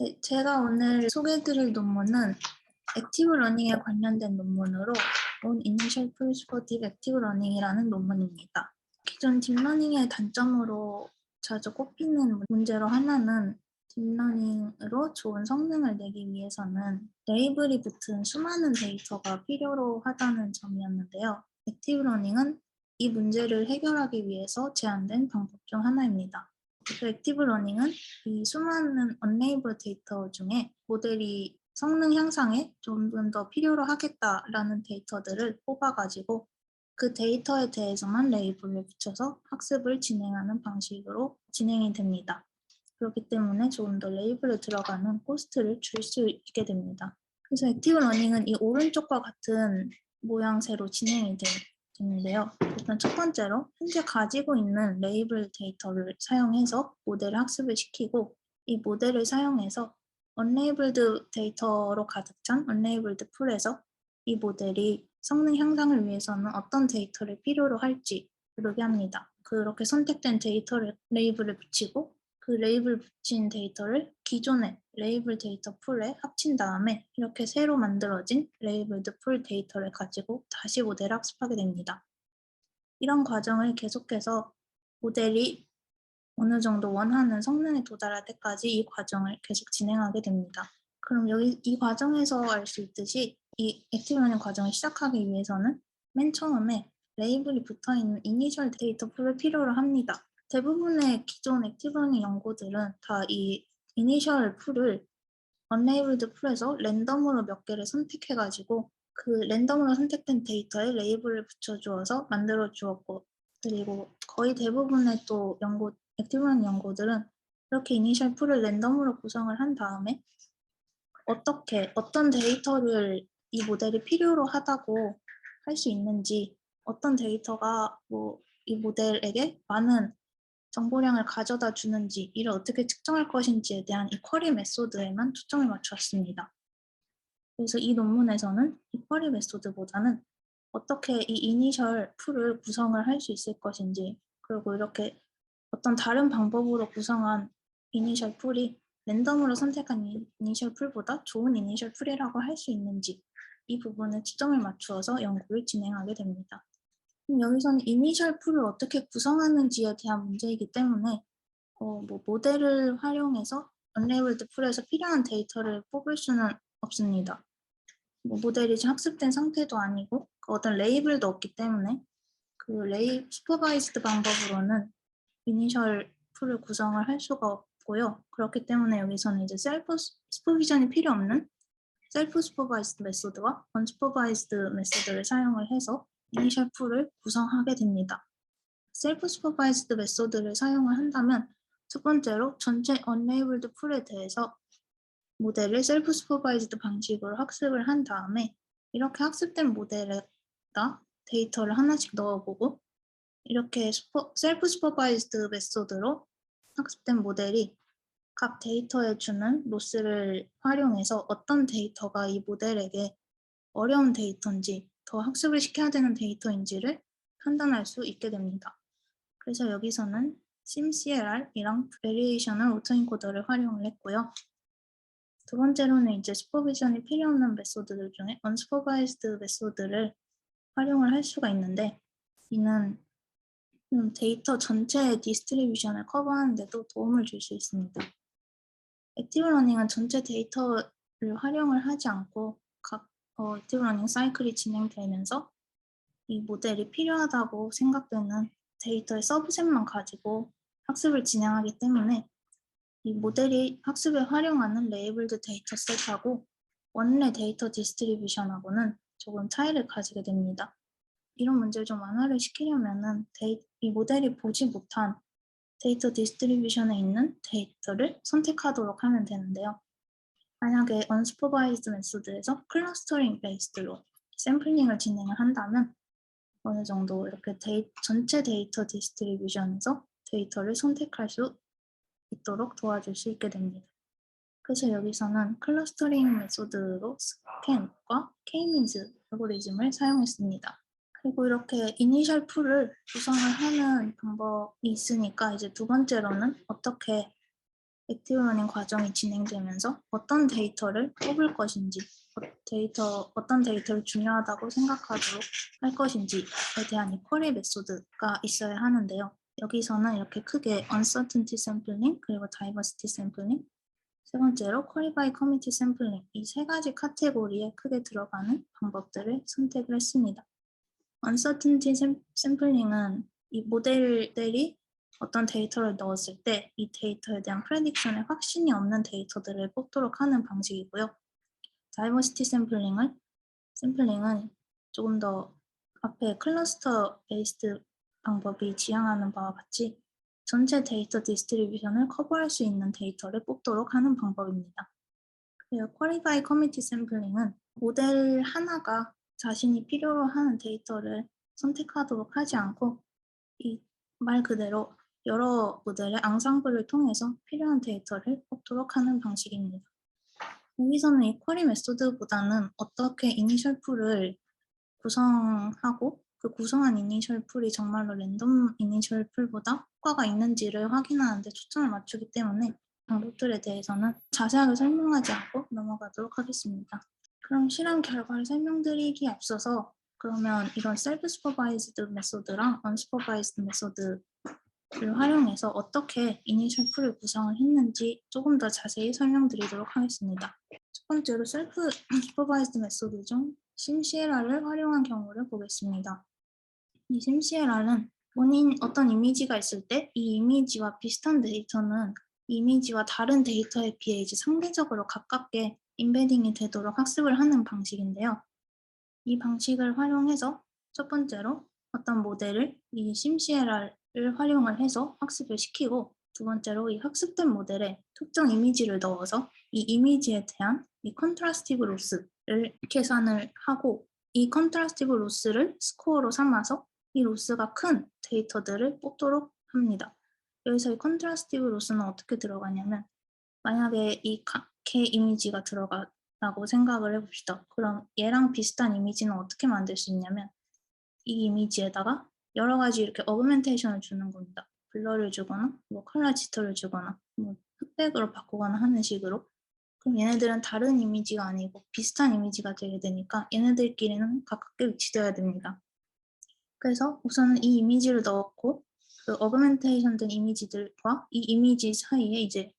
네, 제가 오늘 소개해드릴 논문은 액티브 러닝에 관련된 논문으로 On Initial Tools for Deep Active Learning이라는 논문입니다. 기존 딥러닝의 단점으로 자주 꼽히는 문제로 하나는 딥러닝으로 좋은 성능을 내기 위해서는 레이블이 붙은 수많은 데이터가 필요로 하다는 점이었는데요. 액티브 러닝은 이 문제를 해결하기 위해서 제안된 방법 중 하나입니다. 그 액티브 러닝은 이 수많은 unlabeled 데이터 중에 모델이 성능 향상에 좀 더 필요로 하겠다라는 데이터들을 뽑아가지고 그 데이터에 대해서만 레이블을 붙여서 학습을 진행하는 방식으로 진행이 됩니다. 그렇기 때문에 조금 더 레이블에 들어가는 코스트를 줄 수 있게 됩니다. 그래서 액티브 러닝은 이 오른쪽과 같은 모양새로 진행이 되는데요. 일단 첫 번째로 현재 가지고 있는 레이블 데이터를 사용해서 모델 학습을 시키고 이 모델을 사용해서 unlabeled 데이터로 가득 찬 unlabeled 풀에서 이 모델이 성능 향상을 위해서는 어떤 데이터를 필요로 할지 고르게 합니다. 그렇게 선택된 데이터를 레이블을 붙이고 그 레이블 붙인 데이터를 기존의 레이블 데이터 풀에 합친 다음에 이렇게 새로 만들어진 레이블드 풀 데이터를 가지고 다시 모델을 학습하게 됩니다. 이런 과정을 계속해서 모델이 어느 정도 원하는 성능에 도달할 때까지 이 과정을 계속 진행하게 됩니다. 그럼 여기 이 과정에서 알 수 있듯이 이 액티브 러닝 과정을 시작하기 위해서는 맨 처음에 레이블이 붙어있는 이니셜 데이터 풀을 필요로 합니다. 대부분의 기존 액티브 러닝 연구들은 다 이 이니셜 풀을 unlabeled 풀에서 랜덤으로 몇 개를 선택해가지고 그 랜덤으로 선택된 데이터에 레이블을 붙여주어서 만들어 주었고, 그리고 거의 대부분의 또 액티브 러닝 연구들은 이렇게 이니셜 풀을 랜덤으로 구성을 한 다음에 어떤 데이터를 이 모델이 필요로 하다고 할 수 있는지, 어떤 데이터가 이 모델에게 많은 정보량을 가져다 주는지 이를 어떻게 측정할 것인지에 대한 이 쿼리 메소드에만 초점을 맞추었습니다. 그래서 이 논문에서는 이 쿼리 메소드보다는 어떻게 이 이니셜 풀을 구성을 할 수 있을 것인지, 그리고 이렇게 어떤 다른 방법으로 구성한 이니셜 풀이 랜덤으로 선택한 이니셜 풀보다 좋은 이니셜 풀이라고 할 수 있는지, 이 부분에 초점을 맞추어서 연구를 진행하게 됩니다. 여기서는 이니셜 풀을 어떻게 구성하는지에 대한 문제이기 때문에 모델을 활용해서 unlabeled 풀에서 필요한 데이터를 뽑을 수는 없습니다. 모델이 학습된 상태도 아니고 어떤 레이블도 없기 때문에 그 슈퍼바이즈드 방법으로는 이니셜 풀을 구성을 할 수가 없고요. 그렇기 때문에 여기서는 이제 셀프 슈퍼비전이 필요 없는 셀프 슈퍼바이즈드 메소드와 언슈퍼바이즈드 메소드를 사용을 해서 이니셜 풀을 구성하게 됩니다. 셀프 슈퍼바이즈드 메소드를 사용을 한다면 첫 번째로 전체 unlabeled 풀에 대해서 모델을 셀프 슈퍼바이즈드 방식으로 학습을 한 다음에 이렇게 학습된 모델에다 데이터를 하나씩 넣어보고 이렇게 셀프 슈퍼바이즈드 메소드로 학습된 모델이 각 데이터에 주는 로스를 활용해서 어떤 데이터가 이 모델에게 어려운 데이터인지 더 학습을 시켜야 되는 데이터인지를 판단할 수 있게 됩니다. 그래서 여기서는 simclr이랑 variational autoencoder를 활용을 했고요. 두 번째로는 이제 슈퍼비전이 필요 없는 메소드들 중에 unsupervised 메소드를 활용을 할 수가 있는데 이는 데이터 전체의 디스트리뷰션을 커버하는 데도 도움을 줄 수 있습니다. 액티브 러닝은 전체 데이터를 활용을 하지 않고 각 액티브 러닝 사이클이 진행되면서 이 모델이 필요하다고 생각되는 데이터의 서브셋만 가지고 학습을 진행하기 때문에 이 모델이 학습에 활용하는 레이블드 데이터셋하고 원래 데이터 디스트리뷰션하고는 조금 차이를 가지게 됩니다. 이런 문제를 좀 완화를 시키려면은 이 모델이 보지 못한 데이터 디스트리뷰션에 있는 데이터를 선택하도록 하면 되는데요. 만약에 unsupervised 메소드에서 클러스터링 베이스드로 샘플링을 진행을 한다면 어느 정도 이렇게 전체 데이터 디스트리뷰션에서 데이터를 선택할 수 있도록 도와줄 수 있게 됩니다. 그래서 여기서는 클러스터링 메소드로 scan과 k-means 알고리즘을 사용했습니다. 그리고 이렇게 이니셜 풀을 구성을 하는 방법이 있으니까 이제 두 번째로는 어떻게 액티브 러닝 과정이 진행되면서 어떤 데이터를 뽑을 것인지, 어떤 데이터를 중요하다고 생각하도록 할 것인지에 대한 이 쿼리 메소드가 있어야 하는데요. 여기서는 이렇게 크게 uncertainty sampling, 그리고 diversity sampling, 세 번째로 쿼리 바이 커뮤니티 샘플링, 이 세 가지 카테고리에 크게 들어가는 방법들을 선택을 했습니다. uncertainty 샘플링은 이 모델들이 어떤 데이터를 넣었을 때 이 데이터에 대한 프레딕션에 확신이 없는 데이터들을 뽑도록 하는 방식이고요. 다이버시티 샘플링은 조금 더 앞에 클러스터 베이스드 방법이 지향하는 바와 같이 전체 데이터 디스트리뷰션을 커버할 수 있는 데이터를 뽑도록 하는 방법입니다. 그리고 쿼리바이 커뮤니티 샘플링은 모델 하나가 자신이 필요로 하는 데이터를 선택하도록 하지 않고 이 말 그대로 여러 모델의 앙상블을 통해서 필요한 데이터를 뽑도록 하는 방식입니다. 여기서는 이 쿼리 메소드보다는 어떻게 이니셜 풀을 구성하고 그 구성한 이니셜 풀이 정말로 랜덤 이니셜 풀보다 효과가 있는지를 확인하는 데 초점을 맞추기 때문에 방법들에 대해서는 자세하게 설명하지 않고 넘어가도록 하겠습니다. 그럼 실험 결과를 설명드리기에 앞서서 그러면 이런 셀프 슈퍼바이즈드 메소드랑 언슈퍼바이즈드 메소드를 활용해서 어떻게 이니셜 풀을 구성을 했는지 조금 더 자세히 설명드리도록 하겠습니다. 첫 번째로 셀프 슈퍼바이즈드 메소드 중 심CLR을 활용한 경우를 보겠습니다. 이 심CLR은 어떤 이미지가 있을 때 이 이미지와 비슷한 데이터는 이미지와 다른 데이터에 비해 이제 상대적으로 가깝게 임베딩이 되도록 학습을 하는 방식인데요. 이 방식을 활용해서 첫 번째로 어떤 모델을 이 심CLR을 활용을 해서 학습을 시키고 두 번째로 이 학습된 모델에 특정 이미지를 넣어서 이 이미지에 대한 이 컨트라스티브 로스를 계산을 하고 이 컨트라스티브 로스를 스코어로 삼아서 이 로스가 큰 데이터들을 뽑도록 합니다. 여기서 이 컨트라스티브 로스는 어떻게 들어가냐면 만약에 이 개 이미지가 들어가라고 생각을 해봅시다. 그럼 얘랑 비슷한 이미지는 어떻게 만들 수 있냐면 이 이미지에다가 여러 가지 이렇게 어그멘테이션을 주는 겁니다. 블러를 주거나 뭐 컬러 지터를 주거나 뭐 흑백으로 바꾸거나 하는 식으로. 그럼 얘네들은 다른 이미지가 아니고 비슷한 이미지가 되게 되니까 얘네들끼리는 가깝게 위치되어야 됩니다. 그래서 우선은 이 이미지를 넣었고 그 어그멘테이션 된 이미지들과 이 이미지 사이에 이제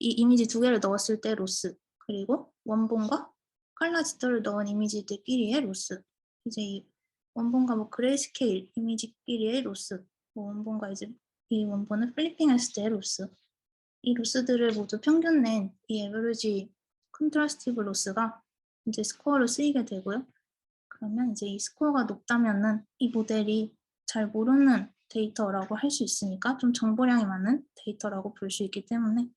이 이미지 두 개를 넣었을 때 로스, 그리고 원본과 컬러 지터를 넣은 이미지들끼리의 로스, 이제 이 원본과 뭐 그레이스케일 이미지끼리의 로스, 뭐 원본과 이제 이 원본을 플리핑했을 때의 로스, 이 로스들을 모두 평균 낸 이 에버리지 컨트라스티브 로스가 이제 스코어로 쓰이게 되고요. 그러면 이제 이 스코어가 높다면은 이 모델이 잘 모르는 데이터라고 할 수 있으니까 좀 정보량이 많은 데이터라고 볼 수 있기 때문에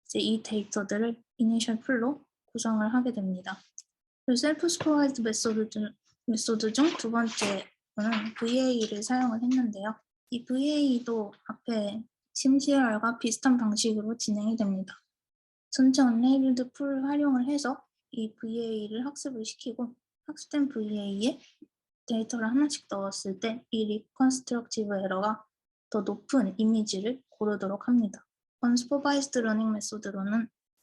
이제 이 데이터들을 이니셜 풀로 구성을 하게 됩니다. 셀프 슈퍼바이즈드 메소드 중 두 번째는 VA를 사용을 했는데요. 이 VA도 앞에 심CLR과 비슷한 방식으로 진행이 됩니다. 전체 언레이블드 풀을 활용을 해서 이 VA를 학습을 시키고 학습된 VA에 데이터를 하나씩 넣었을 때 이 리컨스트럭티브 에러가 더 높은 이미지를 고르도록 합니다. 언슈퍼바이즈드 러닝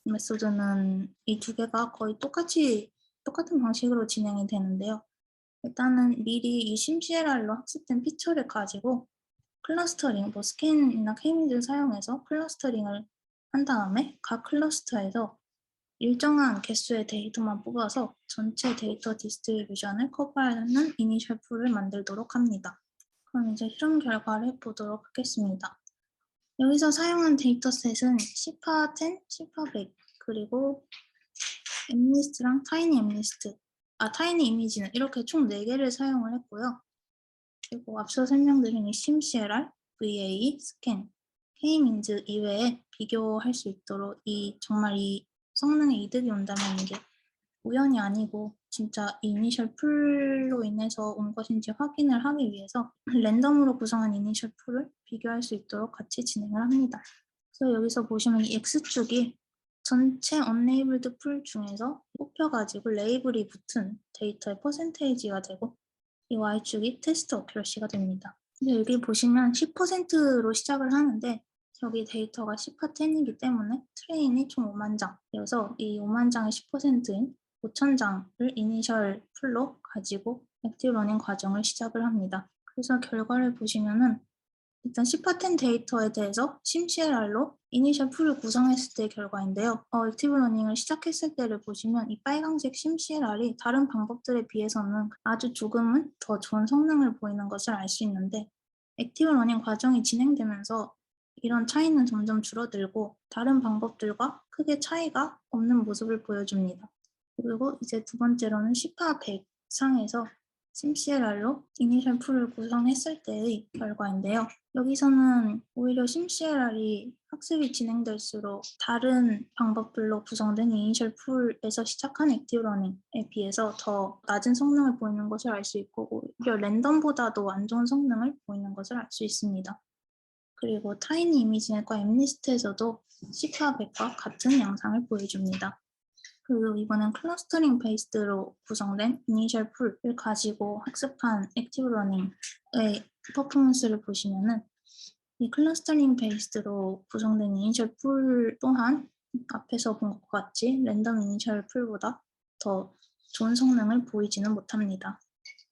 메소드는 이 두 개가 거의 똑같은 방식으로 진행이 되는데요. 일단은 미리 이 심CLR로 학습된 피처를 가지고 클러스터링, 뭐 스캔이나 K-means를 사용해서 클러스터링을 한 다음에 각 클러스터에서 일정한 개수의 데이터만 뽑아서 전체 데이터 디스트리뷰션을 커버하는 이니셜 풀을 만들도록 합니다. 그럼 이제 실험 결과를 보도록 하겠습니다. 여기서 사용한 데이터셋은 시파10, 시파100, 그리고 엠리스트랑 타이니 엠리스트, 타이니 이미지는 이렇게 총 4개를 사용을 했고요. 그리고 앞서 설명드린 이 심CLR, VA, 스캔, K-means 이외에 비교할 수 있도록 정말 이 성능에 이득이 온다면 이게 우연이 아니고 진짜 이니셜 풀로 인해서 온 것인지 확인을 하기 위해서 랜덤으로 구성한 이니셜 풀을 비교할 수 있도록 같이 진행을 합니다. 그래서 여기서 보시면 이 X축이 전체 언레이블드 풀 중에서 뽑혀가지고 레이블이 붙은 데이터의 퍼센테이지가 되고 이 Y축이 테스트 어큐러시가 됩니다. 근데 여기 보시면 10%로 시작을 하는데 여기 데이터가 10파10이기 때문에 트레인이 총 5만 장이어서 이 5만 장의 10%인 5천 장을 이니셜 풀로 가지고 액티브 러닝 과정을 시작을 합니다. 그래서 결과를 보시면은 일단 10파10 데이터에 대해서 심CLR로 이니셜 풀을 구성했을 때의 결과인데요. 액티브 러닝을 시작했을 때를 보시면 이 빨간색 심CLR이 다른 방법들에 비해서는 아주 조금은 더 좋은 성능을 보이는 것을 알 수 있는데 액티브 러닝 과정이 진행되면서 이런 차이는 점점 줄어들고 다른 방법들과 크게 차이가 없는 모습을 보여줍니다. 그리고 이제 두 번째로는 10파100 상에서 심CLR로 이니셜 풀을 구성했을 때의 결과인데요. 여기서는 오히려 심CLR이 학습이 진행될수록 다른 방법들로 구성된 이니셜 풀에서 시작한 액티브 러닝에 비해서 더 낮은 성능을 보이는 것을 알 수 있고 오히려 랜덤보다도 안 좋은 성능을 보이는 것을 알 수 있습니다. 그리고 타이니 이미지넷과 엠니스트에서도 10파 100과 같은 양상을 보여줍니다. 그리고 이번엔 클러스터링 베이스로 구성된 이니셜 풀을 가지고 학습한 액티브 러닝의 퍼포먼스를 보시면은 이 클러스터링 베이스로 구성된 이니셜 풀 또한 앞에서 본 것과 같이 랜덤 이니셜 풀보다 더 좋은 성능을 보이지는 못합니다.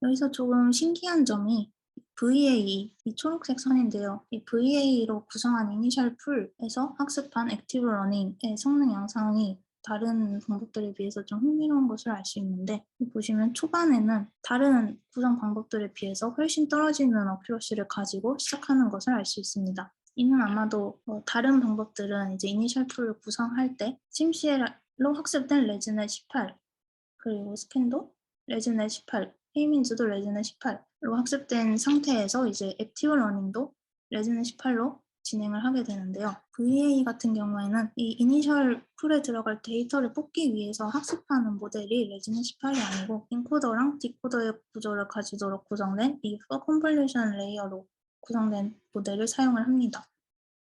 여기서 조금 신기한 점이 VA, 이 초록색 선인데요. 이 VA로 구성한 이니셜 풀에서 학습한 액티브 러닝의 성능 양상이 다른 방법들에 비해서 좀 흥미로운 것을 알 수 있는데 보시면 초반에는 다른 구성 방법들에 비해서 훨씬 떨어지는 어큐러시를 가지고 시작하는 것을 알 수 있습니다. 이는 아마도 다른 방법들은 이제 이니셜 풀을 구성할 때 심CL로 학습된 레즈넷 18 그리고 스캔도 레즈넷 18, 헤이민즈도 레즈넷 18로 학습된 상태에서 이제 액티브 러닝도 레즈넷 18로 진행을 하게 되는데요. VA 같은 경우에는 이 이니셜 풀에 들어갈 데이터를 뽑기 위해서 학습하는 모델이 레즈넷 18이 아니고 인코더랑 디코더의 구조를 가지도록 구성된 이 컨볼루션 레이어로 구성된 모델을 사용을 합니다.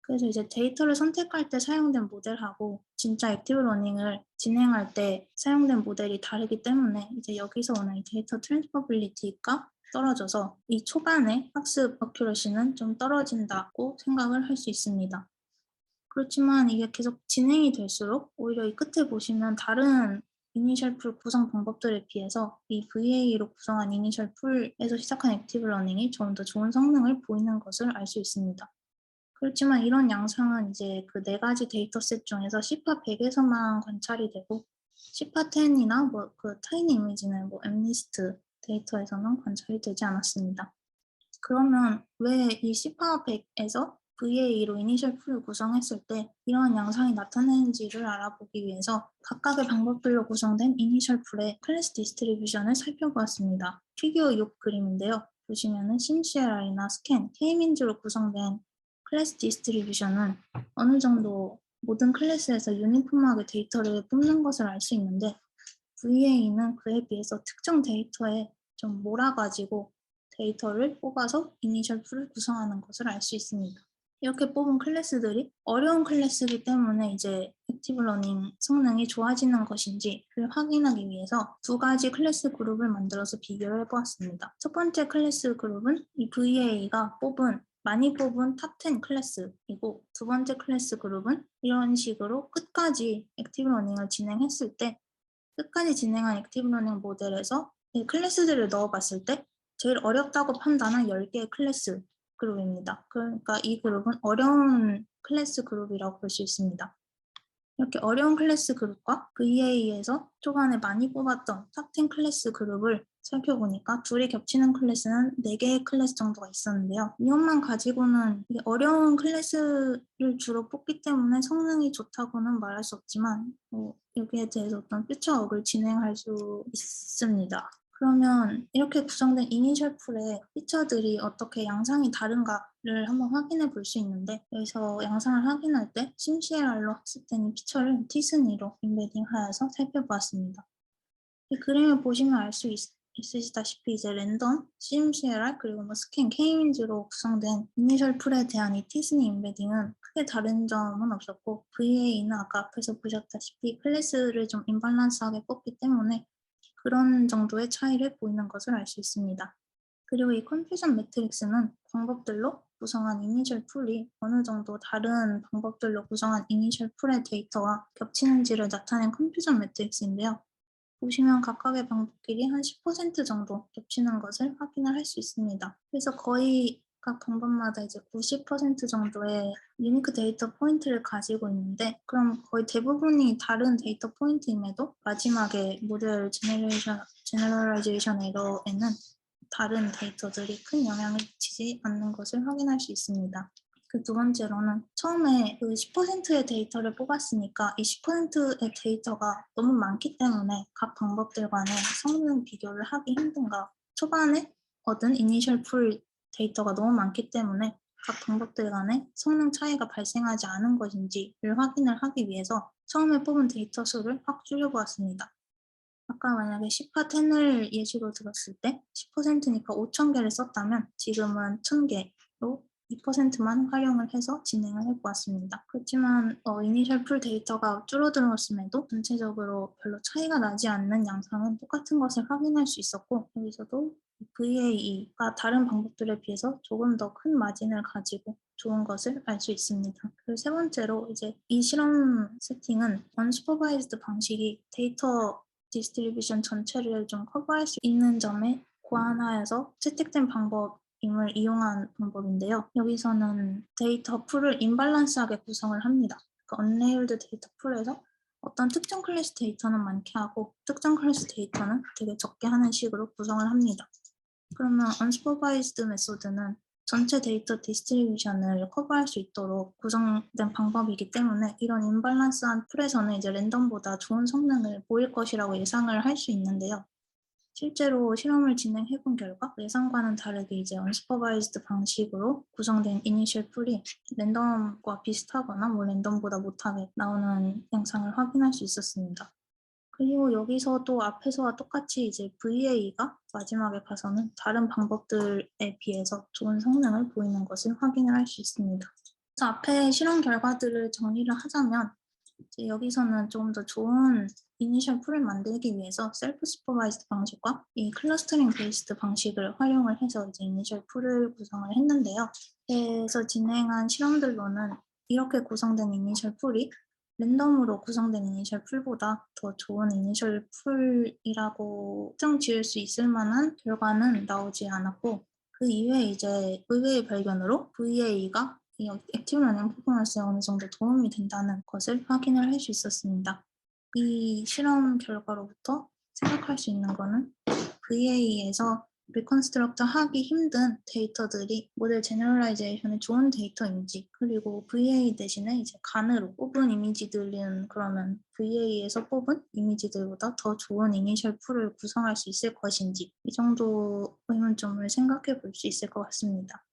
그래서 이제 데이터를 선택할 때 사용된 모델하고 진짜 액티브 러닝을 진행할 때 사용된 모델이 다르기 때문에 이제 여기서 오는 이 데이터 트랜스퍼빌리티가 떨어져서 이 초반에 학습 어큐러시는 좀 떨어진다고 생각을 할 수 있습니다. 그렇지만 이게 계속 진행이 될수록 오히려 이 끝에 보시면 다른 이니셜 풀 구성 방법들에 비해서 이 VA로 구성한 이니셜 풀에서 시작한 액티브 러닝이 좀 더 좋은 성능을 보이는 것을 알 수 있습니다. 그렇지만 이런 양상은 이제 그 네 가지 데이터셋 중에서 10파 100에서만 관찰이 되고 10파 10이나 뭐 그 타이니 이미지는 뭐 엠니스트 데이터에서는 관찰이 되지 않았습니다. 그러면 왜 이 10파 100에서 VA로 이니셜 풀을 구성했을 때 이러한 양상이 나타나는지를 알아보기 위해서 각각의 방법들로 구성된 이니셜 풀의 클래스 디스트리뷰션을 살펴보았습니다. 피규어 6 그림인데요. 보시면은 심CLR이나 스캔, K민즈로 구성된 클래스 디스트리뷰션은 어느 정도 모든 클래스에서 유니폼하게 데이터를 뽑는 것을 알 수 있는데 VA는 그에 비해서 특정 데이터에 좀 몰아가지고 데이터를 뽑아서 이니셜 풀을 구성하는 것을 알 수 있습니다. 이렇게 뽑은 클래스들이 어려운 클래스이기 때문에 이제 액티브 러닝 성능이 좋아지는 것인지를 확인하기 위해서 두 가지 클래스 그룹을 만들어서 비교를 해보았습니다. 첫 번째 클래스 그룹은 이 VA가 많이 뽑은 탑 10 클래스이고 두 번째 클래스 그룹은 이런 식으로 끝까지 액티브 러닝을 진행했을 때 끝까지 진행한 액티브 러닝 모델에서 이 클래스들을 넣어봤을 때 제일 어렵다고 판단한 10개의 클래스 그룹입니다. 그러니까 이 그룹은 어려운 클래스 그룹이라고 볼 수 있습니다. 이렇게 어려운 클래스 그룹과 VA에서 초반에 많이 뽑았던 탑 10 클래스 그룹을 살펴보니까 둘이 겹치는 클래스는 4개의 클래스 정도가 있었는데요. 이것만 가지고는 어려운 클래스를 주로 뽑기 때문에 성능이 좋다고는 말할 수 없지만 여기에 대해서 어떤 퓨처웍을 진행할 수 있습니다. 그러면 이렇게 구성된 이니셜 풀의 피처들이 어떻게 양상이 다른가를 한번 확인해 볼 수 있는데 여기서 양상을 확인할 때 심CLR로 학습된 이 피처를 티스니로 임베딩하여서 살펴보았습니다. 이 그림을 보시면 알 수 있으시다시피 이제 랜덤, 심CLR 그리고 뭐 스캔, K민즈로 구성된 이니셜 풀에 대한 이 티스니 임베딩은 크게 다른 점은 없었고 VA는 아까 앞에서 보셨다시피 클래스를 좀 임밸런스하게 뽑기 때문에 그런 정도의 차이를 보이는 것을 알 수 있습니다. 그리고 이 컨퓨전 매트릭스는 방법들로 구성한 이니셜 풀이 어느 정도 다른 방법들로 구성한 이니셜 풀의 데이터와 겹치는지를 나타낸 컴퓨전 매트릭스인데요. 보시면 각각의 방법끼리 한 10% 정도 겹치는 것을 확인을 할 수 있습니다. 그래서 거의 각 방법마다 이제 90% 정도의 유니크 데이터 포인트를 가지고 있는데, 그럼 거의 대부분이 다른 데이터 포인트임에도 마지막에 모델 제너럴라이제이션 에러에는 다른 데이터들이 큰 영향을 미치지 않는 것을 확인할 수 있습니다. 그 두 번째로는 처음에 그 10%의 데이터를 뽑았으니까 이 10%의 데이터가 너무 많기 때문에 각 방법들 간의 성능 비교를 하기 힘든가, 초반에 얻은 이니셜 풀 데이터가 너무 많기 때문에 각 방법들 간의 성능 차이가 발생하지 않은 것인지를 확인을 하기 위해서 처음에 뽑은 데이터 수를 확 줄여보았습니다. 아까 만약에 10파 10을 예시로 들었을 때 10%니까 5,000개를 썼다면 지금은 1,000개로 2%만 활용을 해서 진행을 해보았습니다. 그렇지만 이니셜 풀 데이터가 줄어들었음에도 전체적으로 별로 차이가 나지 않는 양상은 똑같은 것을 확인할 수 있었고, 여기서도 VAE가 다른 방법들에 비해서 조금 더 큰 마진을 가지고 좋은 것을 알 수 있습니다. 그리고 세 번째로 이제 이 실험 세팅은 언슈퍼바이즈드 방식이 데이터 디스트리뷰션 전체를 좀 커버할 수 있는 점에 고안하여서 채택된 방법임을 이용한 방법인데요. 여기서는 데이터 풀을 임밸런스하게 구성을 합니다. 그 언레일드 데이터 풀에서 어떤 특정 클래스 데이터는 많게 하고 특정 클래스 데이터는 되게 적게 하는 식으로 구성을 합니다. 그러면 언슈퍼바이즈드 메소드는 전체 데이터 디스트리뷰션을 커버할 수 있도록 구성된 방법이기 때문에 이런 임밸런스한 풀에서는 이제 랜덤보다 좋은 성능을 보일 것이라고 예상을 할 수 있는데요. 실제로 실험을 진행해 본 결과 예상과는 다르게 이제 언슈퍼바이즈드 방식으로 구성된 이니셜 풀이 랜덤과 비슷하거나 뭐 랜덤보다 못하게 나오는 양상을 확인할 수 있었습니다. 그리고 여기서도 앞에서와 똑같이 이제 VA가 마지막에 가서는 다른 방법들에 비해서 좋은 성능을 보이는 것을 확인을 할 수 있습니다. 그래서 앞에 실험 결과들을 정리를 하자면 이제 여기서는 조금 더 좋은 이니셜 풀을 만들기 위해서 셀프 슈퍼바이즈드 방식과 이 클러스터링 베이스드 방식을 활용을 해서 이제 이니셜 풀을 구성을 했는데요. 그래서 진행한 실험들로는 이렇게 구성된 이니셜 풀이 랜덤으로 구성된 이니셜 풀보다 더 좋은 이니셜 풀이라고 특정 지을 수 있을 만한 결과는 나오지 않았고, 그 이외에 이제 의외의 발견으로 VA가 이 액티브 러닝 퍼포먼스에 어느 정도 도움이 된다는 것을 확인을 할 수 있었습니다. 이 실험 결과로부터 생각할 수 있는 거는 VA에서 리컨스트럭트 하기 힘든 데이터들이 모델 제너럴라이제이션에 좋은 데이터인지, 그리고 VA 대신에 이제 간으로 뽑은 이미지들은 그러면 VA에서 뽑은 이미지들보다 더 좋은 이니셜 풀을 구성할 수 있을 것인지, 이 정도 의문점을 생각해 볼 수 있을 것 같습니다.